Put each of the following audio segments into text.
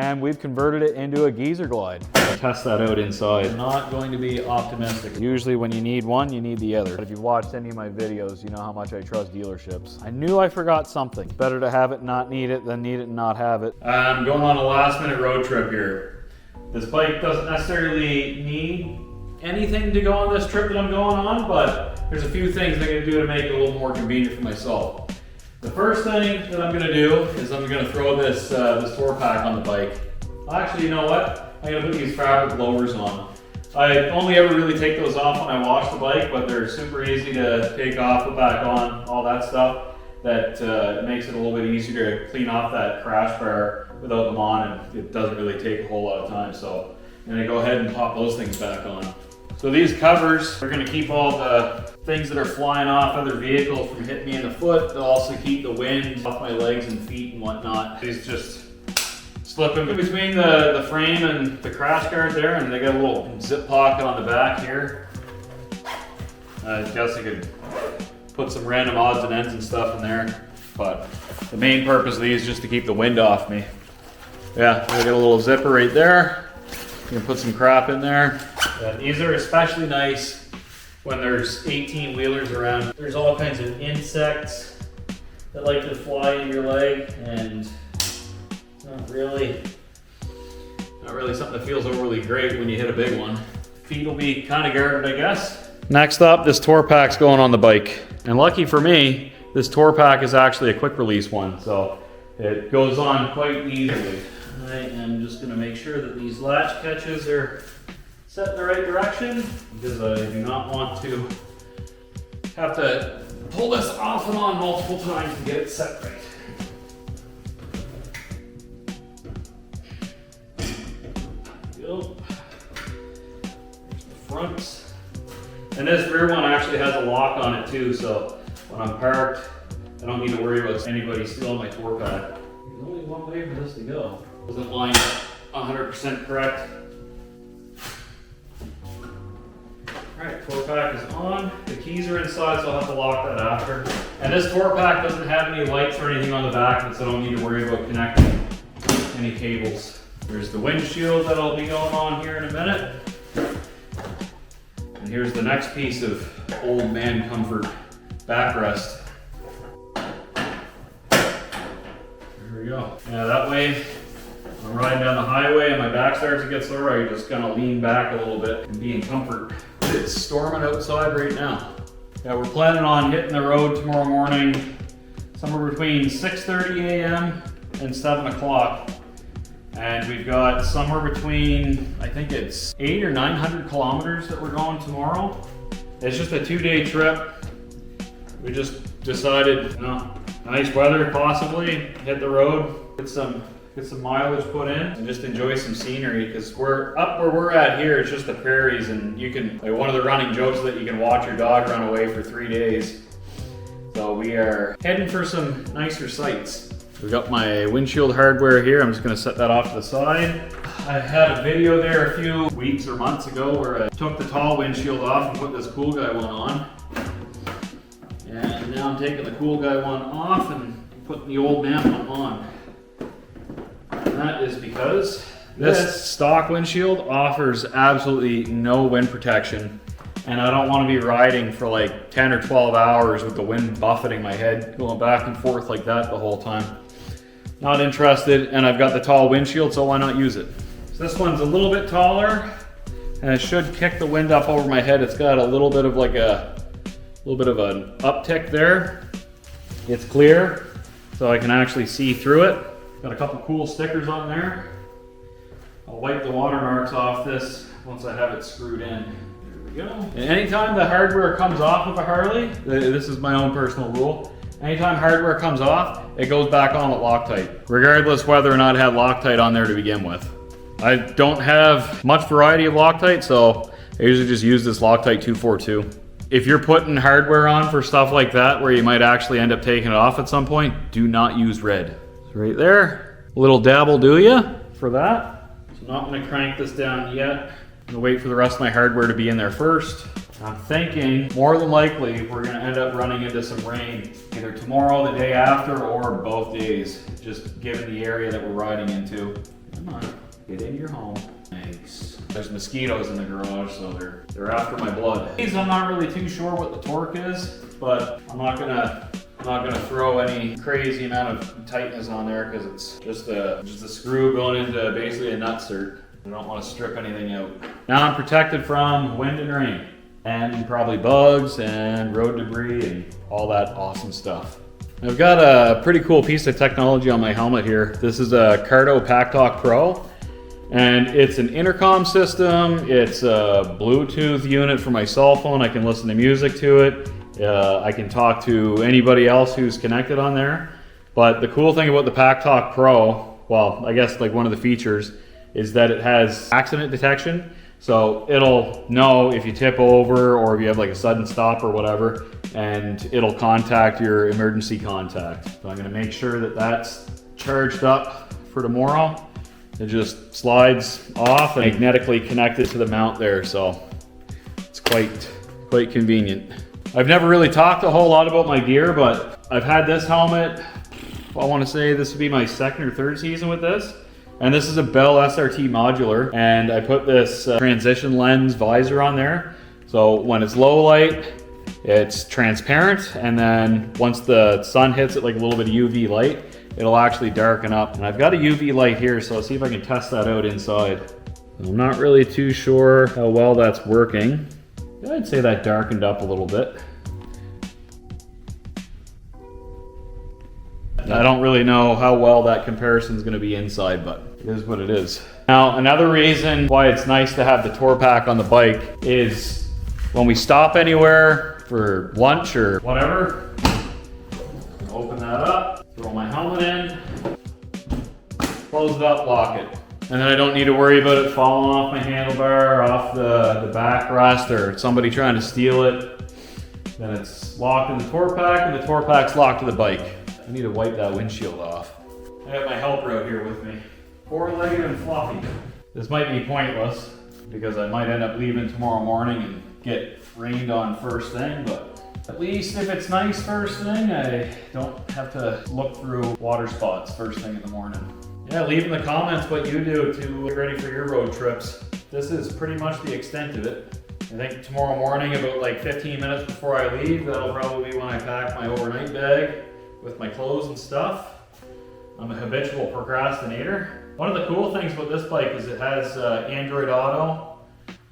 and we've converted it into a geyser glide. I'll test that out inside. I'm not going to be optimistic. Usually when you need one, you need the other. But if you've watched any of my videos, you know how much I trust dealerships. I knew I forgot something. Better to have it and not need it than need it and not have it. I'm going on a last minute road trip here. This bike doesn't necessarily need anything to go on this trip that I'm going on, but there's a few things I'm gonna do to make it a little more convenient for myself. The first thing that I'm gonna do is I'm gonna throw this tour pack on the bike. Actually, you know what? I'm gonna put these fabric blowers on. I only ever really take those off when I wash the bike, but they're super easy to take off, put back on, all that stuff. That makes it a little bit easier to clean off that crash bar without them on, and it doesn't really take a whole lot of time. So I'm gonna go ahead and pop those things back on. So these covers are gonna keep all the things that are flying off other vehicles from hitting me in the foot. They'll also keep the wind off my legs and feet and whatnot. These just slip in between the frame and the crash guard there, and they got a little zip pocket on the back here. I guess I could put some random odds and ends and stuff in there, but the main purpose of these is just to keep the wind off me. Yeah, I got a little zipper right there. You can put some crap in there. These are especially nice when there's 18 wheelers around. There's all kinds of insects that like to fly in your leg, and not really something that feels overly great when you hit a big one. Feet will be kind of guarded, I guess. Next up, this tour pack's going on the bike. And lucky for me, this tour pack is actually a quick release one, so it goes on quite easily. I am just gonna make sure that these latch catches are set in the right direction, because I do not want to have to pull this off and on multiple times to get it set right. There we go. There's the fronts. And this rear one actually has a lock on it too, so when I'm parked, I don't need to worry about anybody stealing my tour pack. There's only one way for this to go. Doesn't line 100% correct. Alright, tour pack is on. The keys are inside, so I'll have to lock that after. And this tour pack doesn't have any lights or anything on the back, so I don't need to worry about connecting any cables. There's the windshield that'll be going on here in a minute. And here's the next piece of old man comfort, backrest. There we go. Yeah, that way I'm riding down the highway and my back starts to get sore, I just kind of lean back a little bit and be in comfort. It's storming outside right now. Yeah, we're planning on hitting the road tomorrow morning, somewhere between 6:30 a.m. and 7 o'clock. And we've got somewhere between, I think it's 800 or 900 kilometers that we're going tomorrow. It's just a 2-day trip. We just decided, you know, nice weather possibly, hit the road, get some mileage put in, and just enjoy some scenery, because we're up where we're at here, it's just the prairies, and you can, like, one of the running jokes is that you can watch your dog run away for 3 days. So we are heading for some nicer sights. We've got my windshield hardware here. I'm just gonna set that off to the side. I had a video there a few weeks or months ago where I took the tall windshield off and put this cool guy one on. And now I'm taking the cool guy one off and putting the old man one on. And that is because this stock windshield offers absolutely no wind protection. And I don't want to be riding for like 10 or 12 hours with the wind buffeting my head, going back and forth like that the whole time. Not interested, and I've got the tall windshield, so why not use it? So this one's a little bit taller, and it should kick the wind up over my head. It's got a little bit of like an uptick there. It's clear, so I can actually see through it. Got a couple cool stickers on there. I'll wipe the water marks off this once I have it screwed in. Go. And anytime the hardware comes off of a Harley, this is my own personal rule, anytime hardware comes off, it goes back on with Loctite, regardless whether or not it had Loctite on there to begin with. I don't have much variety of Loctite, so I usually just use this Loctite 242. If you're putting hardware on for stuff like that, where you might actually end up taking it off at some point, do not use red. So right there, a little dab will do ya for that. So I'm not gonna crank this down yet. I'm gonna wait for the rest of my hardware to be in there first. I'm thinking more than likely we're gonna end up running into some rain either tomorrow, the day after, or both days, just given the area that we're riding into. Come on, get in your home. Thanks. There's mosquitoes in the garage, so they're after my blood. These, I'm not really too sure what the torque is, but I'm not gonna throw any crazy amount of tightness on there because it's just a screw going into basically a nutsert. I don't want to strip anything out. Now I'm protected from wind and rain, and probably bugs and road debris and all that awesome stuff. I've got a pretty cool piece of technology on my helmet here. This is a Cardo Pack Talk Pro, and it's an intercom system. It's a Bluetooth unit for my cell phone. I can listen to music to it. I can talk to anybody else who's connected on there. But the cool thing about the Pack Talk Pro, well, I guess like one of the features, is that it has accident detection. So it'll know if you tip over or if you have like a sudden stop or whatever, and it'll contact your emergency contact. So I'm gonna make sure that that's charged up for tomorrow. It just slides off and magnetically connected to the mount there. So it's quite convenient. I've never really talked a whole lot about my gear, but I've had this helmet, I want to say this would be my second or third season with this. And this is a Bell SRT Modular, and I put this transition lens visor on there. So when it's low light, it's transparent, and then once the sun hits it, like a little bit of UV light, it'll actually darken up. And I've got a UV light here, so I'll see if I can test that out inside. I'm not really too sure how well that's working. I'd say that darkened up a little bit. I don't really know how well that comparison is going to be inside, but it is what it is. Now, another reason why it's nice to have the tour pack on the bike is when we stop anywhere for lunch or whatever, open that up, throw my helmet in, close it up, lock it. And then I don't need to worry about it falling off my handlebar, off the backrest, or somebody trying to steal it. Then it's locked in the tour pack, and the tour pack's locked to the bike. I need to wipe that windshield off. I have my helper out here with me. Four-legged and fluffy. This might be pointless because I might end up leaving tomorrow morning and get rained on first thing, but at least if it's nice first thing, I don't have to look through water spots first thing in the morning. Yeah, leave in the comments what you do to get ready for your road trips. This is pretty much the extent of it. I think tomorrow morning, about like 15 minutes before I leave, that'll probably be when I pack my overnight bag with my clothes and stuff. I'm a habitual procrastinator. One of the cool things about this bike is it has Android Auto,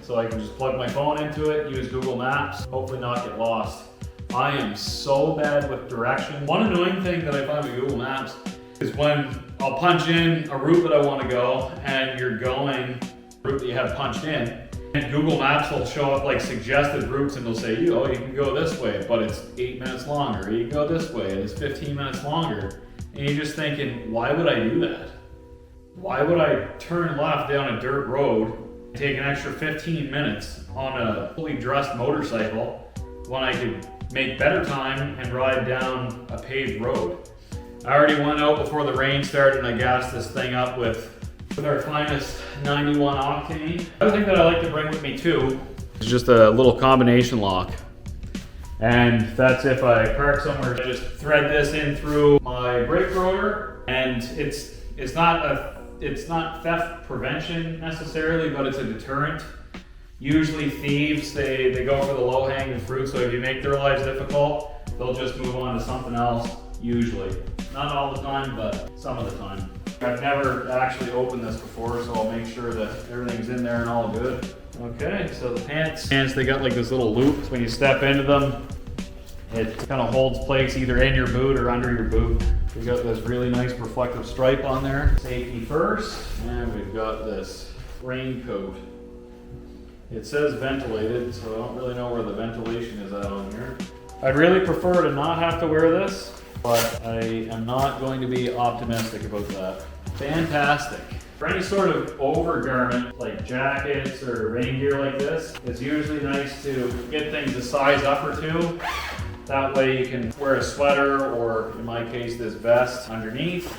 so I can just plug my phone into it, use Google Maps, hopefully not get lost. I am so bad with directions. One annoying thing that I find with Google Maps is when I'll punch in a route that I want to go, and you're going the route that you have punched in, and Google Maps will show up like suggested routes, and they'll say, you can go this way, but it's 8 minutes longer. Or you can go this way, and it's 15 minutes longer. And you're just thinking, why would I do that? Why would I turn left down a dirt road and take an extra 15 minutes on a fully dressed motorcycle when I could make better time and ride down a paved road? I already went out before the rain started and I gassed this thing up with our finest 91 octane. The other thing that I like to bring with me too is just a little combination lock. And that's if I park somewhere, I just thread this in through my brake rotor, and it's not theft prevention necessarily, but it's a deterrent. Usually thieves, they go for the low-hanging fruit, so if you make their lives difficult, they'll just move on to something else, usually. Not all the time, but some of the time. I've never actually opened this before, so I'll make sure that everything's in there and all good. Okay, so the pants, they got like this little loop. When you step into them, it kind of holds place either in your boot or under your boot. We've got this really nice reflective stripe on there. Safety first, and we've got this raincoat. It says ventilated, so I don't really know where the ventilation is at on here. I'd really prefer to not have to wear this, but I am not going to be optimistic about that. Fantastic. For any sort of overgarment, like jackets or rain gear like this, it's usually nice to get things a size up or two. That way you can wear a sweater, or in my case, this vest underneath,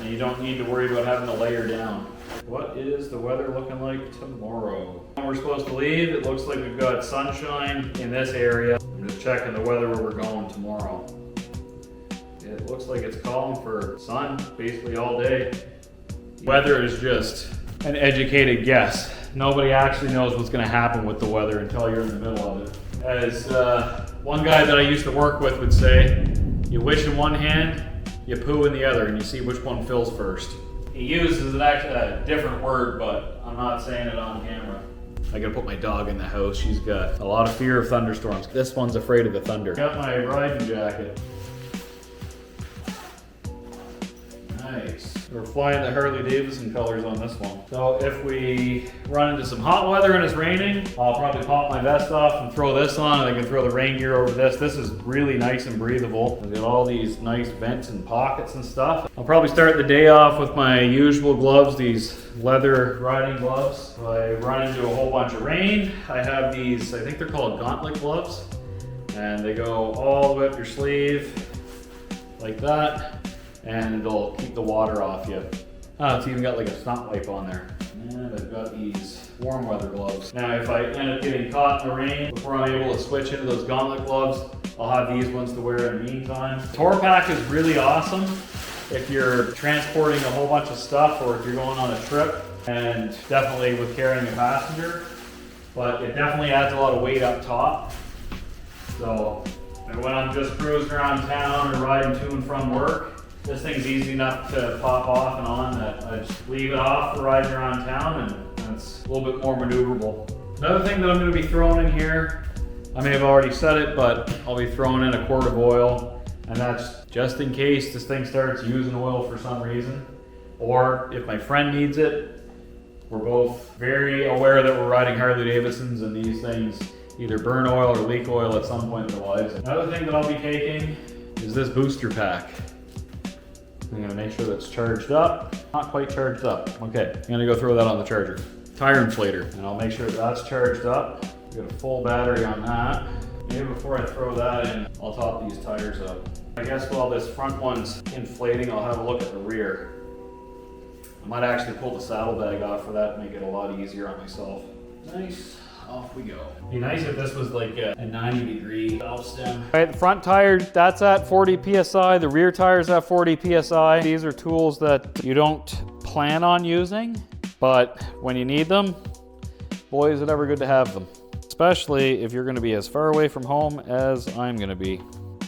and you don't need to worry about having to layer down. What is the weather looking like tomorrow? When we're supposed to leave, it looks like we've got sunshine in this area. I'm just checking the weather where we're going tomorrow. It looks like it's calling for sun basically all day. Weather is just an educated guess. Nobody actually knows what's gonna happen with the weather until you're in the middle of it. As one guy that I used to work with would say, you wish in one hand, you poo in the other, and you see which one fills first. He uses a different word, but I'm not saying it on camera. I gotta put my dog in the house. She's got a lot of fear of thunderstorms. This one's afraid of the thunder. Got my riding jacket. Nice. We're flying the Harley Davidson colors on this one. So if we run into some hot weather and it's raining, I'll probably pop my vest off and throw this on, and I can throw the rain gear over this. This is really nice and breathable. I've got all these nice vents and pockets and stuff. I'll probably start the day off with my usual gloves, these leather riding gloves. If I run into a whole bunch of rain, I have these, I think they're called gauntlet gloves, and they go all the way up your sleeve like that, and it'll keep the water off you. Oh, it's even got like a snot wipe on there. And I've got these warm weather gloves. Now if I end up getting caught in the rain, before I'm able to switch into those gauntlet gloves, I'll have these ones to wear in the meantime. Tour pack is really awesome if you're transporting a whole bunch of stuff, or if you're going on a trip, and definitely with carrying a passenger, but it definitely adds a lot of weight up top. So when I'm just cruising around town or riding to and from work, this thing's easy enough to pop off and on that I just leave it off for riding around town, and it's a little bit more maneuverable. Another thing that I'm going to be throwing in here, I may have already said it, but I'll be throwing in a quart of oil, and that's just in case this thing starts using oil for some reason, or if my friend needs it. We're both very aware that we're riding Harley Davidsons, and these things either burn oil or leak oil at some point in their lives. Another thing that I'll be taking is this booster pack. I'm gonna make sure that's charged up. Not quite charged up. Okay, I'm gonna go throw that on the charger. Tire inflator, and I'll make sure that's charged up. Got a full battery on that. Maybe before I throw that in, I'll top these tires up. I guess while this front one's inflating, I'll have a look at the rear. I might actually pull the saddlebag off for that and make it a lot easier on myself. Nice. Off we go. It'd be nice if this was like a 90-degree valve stem. All right, the front tire, that's at 40 PSI. The rear tire's at 40 PSI. These are tools that you don't plan on using, but when you need them, boy, is it ever good to have them. Especially if you're gonna be as far away from home as I'm gonna be.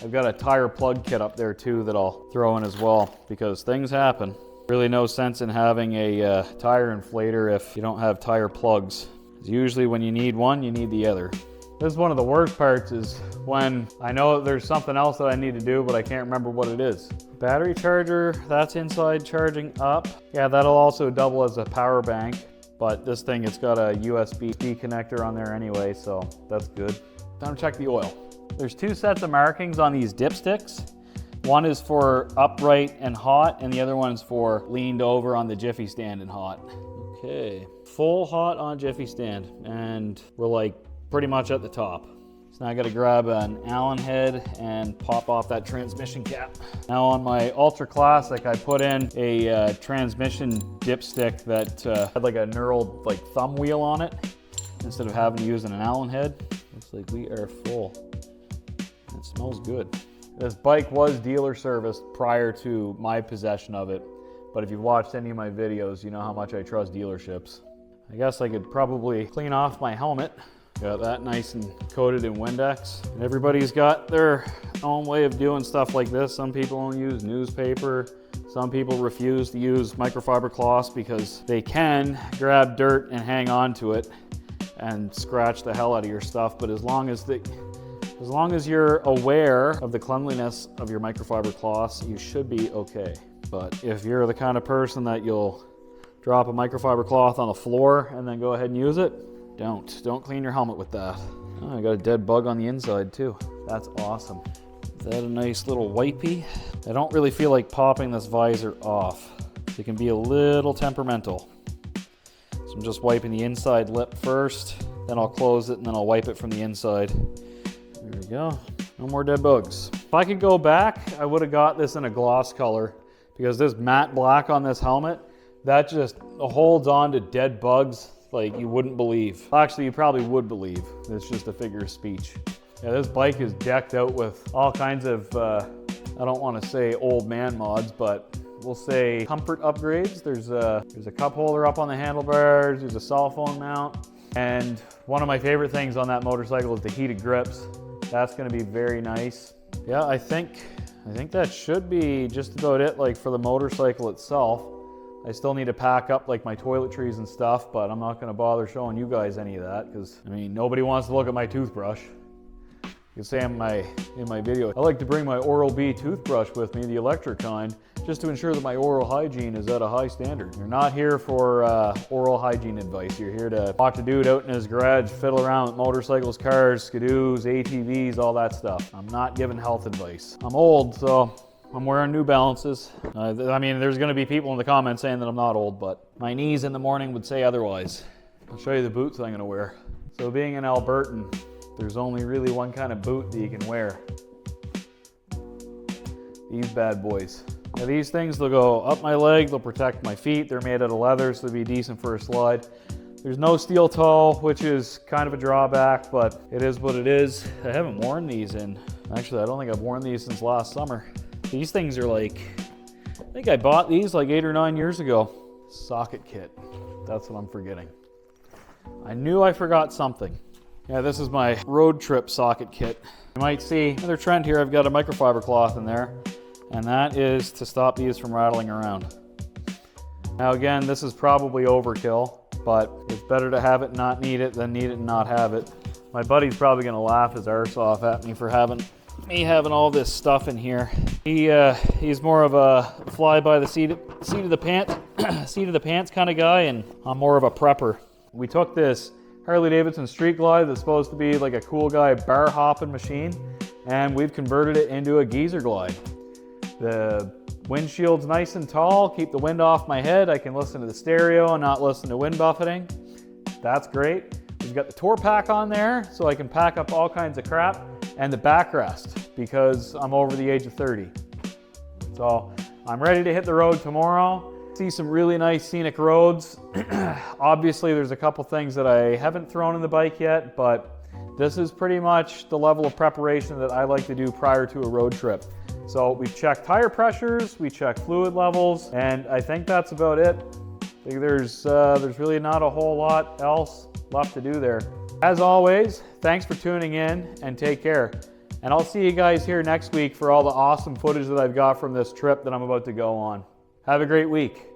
I've got a tire plug kit up there too that I'll throw in as well, because things happen. Really no sense in having a tire inflator if you don't have tire plugs. Usually when you need one, you need the other. This is one of the worst parts, is when I know there's something else that I need to do, but I can't remember what it is. Battery charger, that's inside charging up. Yeah, that'll also double as a power bank, but this thing, it's got a USB-C connector on there anyway, so that's good. Time to check the oil. There's two sets of markings on these dipsticks. One is for upright and hot, and the other one's for leaned over on the Jiffy stand and hot. Okay, full hot on Jiffy stand, and we're like pretty much at the top. So now I gotta grab an Allen head and pop off that transmission cap. Now on my Ultra Classic, I put in a transmission dipstick that had like a knurled like thumb wheel on it, instead of having to use an Allen head. Looks like we are full. It smells good. This bike was dealer serviced prior to my possession of it. But if you've watched any of my videos, you know how much I trust dealerships. I guess I could probably clean off my helmet. Got that nice and coated in Windex. And everybody's got their own way of doing stuff like this. Some people don't use newspaper. Some people refuse to use microfiber cloths because they can grab dirt and hang on to it and scratch the hell out of your stuff. But as long as you're aware of the cleanliness of your microfiber cloths, you should be okay. But if you're the kind of person that you'll drop a microfiber cloth on the floor and then go ahead and use it, don't clean your helmet with that. Oh, I got a dead bug on the inside too. That's awesome. Is that a nice little wipey? I don't really feel like popping this visor off. It can be a little temperamental. So I'm just wiping the inside lip first, then I'll close it and then I'll wipe it from the inside. There we go. No more dead bugs. If I could go back, I would have got this in a gloss color, because this matte black on this helmet, that just holds on to dead bugs like you wouldn't believe. Actually, you probably would believe. It's just a figure of speech. Yeah, this bike is decked out with all kinds of, I don't want to say old man mods, but we'll say, comfort upgrades. There's a cup holder up on the handlebars, there's a cell phone mount, and one of my favorite things on that motorcycle is the heated grips. That's gonna be very nice. Yeah, I think that should be just about it, like for the motorcycle itself. I still need to pack up like my toiletries and stuff, but I'm not gonna bother showing you guys any of that because, I mean, nobody wants to look at my toothbrush. You can say in my video, I like to bring my Oral-B toothbrush with me, the electric kind, just to ensure that my oral hygiene is at a high standard. You're not here for oral hygiene advice. You're here to watch a dude out in his garage fiddle around with motorcycles, cars, skidoos, ATVs, all that stuff. I'm not giving health advice. I'm old, so I'm wearing New Balances. I mean, there's gonna be people in the comments saying that I'm not old, but my knees in the morning would say otherwise. I'll show you the boots I'm gonna wear. So being in Albertan, there's only really one kind of boot that you can wear. These bad boys. Now these things, they'll go up my leg, they'll protect my feet, they're made out of leather, so they'll be decent for a slide. There's no steel toe, which is kind of a drawback, but it is what it is. I haven't worn these actually I don't think I've worn these since last summer. These things are like, I think I bought these like 8 or 9 years ago. Socket kit, that's what I'm forgetting. I knew I forgot something. Yeah, this is my road trip socket kit. You might see another trend here. I've got a microfiber cloth in there, and that is to stop these from rattling around. Now again, this is probably overkill, but it's better to have it and not need it than need it and not have it. My buddy's probably gonna laugh his arse off at me for having all this stuff in here. He's more of a fly by the seat of the pants kind of guy, and I'm more of a prepper. We took this Harley Davidson Street Glide that's supposed to be like a cool guy bar hopping machine, and we've converted it into a geezer glide. The windshield's nice and tall, keep the wind off my head. I can listen to the stereo and not listen to wind buffeting. That's great. We've got the tour pack on there, so I can pack up all kinds of crap, and the backrest because I'm over the age of 30. So I'm ready to hit the road tomorrow. See some really nice scenic roads. Obviously there's a couple things that I haven't thrown in the bike yet, but this is pretty much the level of preparation that I like to do prior to a road trip. So we've checked tire pressures, we checked fluid levels, and I think that's about it. I think there's really not a whole lot else left to do there. As always, thanks for tuning in and take care. And I'll see you guys here next week for all the awesome footage that I've got from this trip that I'm about to go on. Have a great week.